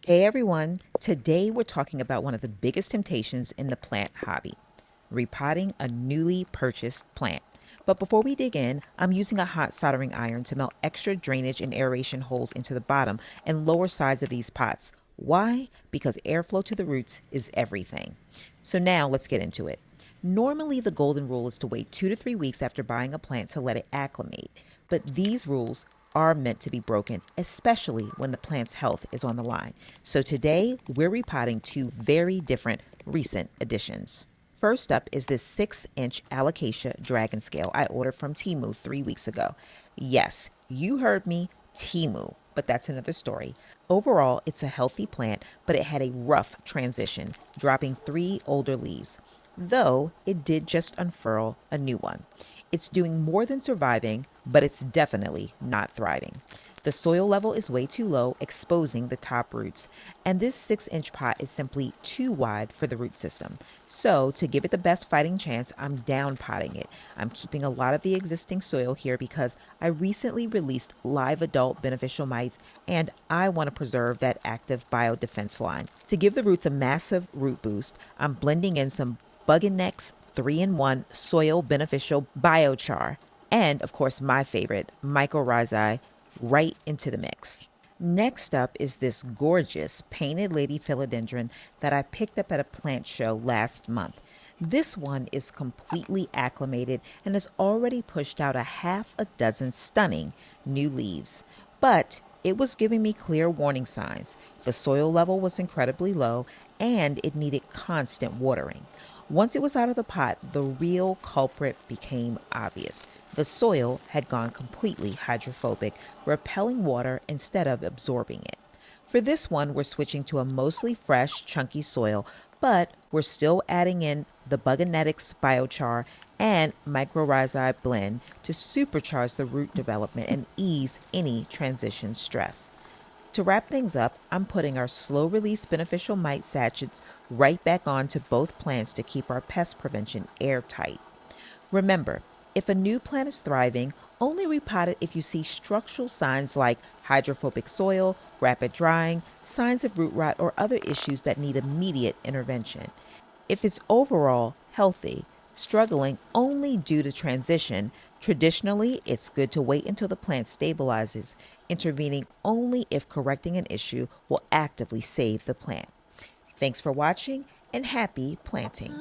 Hey everyone, today we're talking about one of the biggest temptations in the plant hobby, repotting a newly purchased plant. But before we dig in, I'm using a hot soldering iron to melt extra drainage and aeration holes into the bottom and lower sides of these pots. Why? Because airflow to the roots is everything. So now let's get into it. Normally, the golden rule is to wait 2 to 3 weeks after buying a plant to let it acclimate, but these rules are meant to be broken, especially when the plant's health is on the line. So today, we're repotting two very different recent additions. First up is this 6-inch Alocasia Dragon Scale I ordered from Temu 3 weeks ago. Yes, you heard me, Temu, but that's another story. Overall, it's a healthy plant, but it had a rough transition, dropping 3 older leaves, though it did just unfurl a new one. It's doing more than surviving, but it's definitely not thriving. The soil level is way too low, exposing the top roots, and this 6-inch pot is simply too wide for the root system. So, to give it the best fighting chance, I'm down potting it. I'm keeping a lot of the existing soil here because I recently released live adult beneficial mites and I want to preserve that active biodefense line. To give the roots a massive root boost, I'm blending in some Bugnetix 3-in-1 soil beneficial biochar, and of course my favorite, mycorrhizae, right into the mix. Next up is this gorgeous Painted Lady Philodendron that I picked up at a plant show last month. This one is completely acclimated and has already pushed out a half a dozen stunning new leaves. But it was giving me clear warning signs. The soil level was incredibly low and it needed constant watering. Once it was out of the pot, the real culprit became obvious. The soil had gone completely hydrophobic, repelling water instead of absorbing it. For this one, we're switching to a mostly fresh, chunky soil, but we're still adding in the Bugnetix biochar and mycorrhizae blend to supercharge the root development and ease any transition stress. To wrap things up, I'm putting our slow release beneficial mite sachets right back onto both plants to keep our pest prevention airtight. Remember, if a new plant is thriving, only repot it if you see structural signs like hydrophobic soil, rapid drying, signs of root rot, or other issues that need immediate intervention. If it's overall healthy, struggling only due to transition, traditionally it's good to wait until the plant stabilizes, intervening only if correcting an issue will actively save the plant. Thanks for watching and happy planting.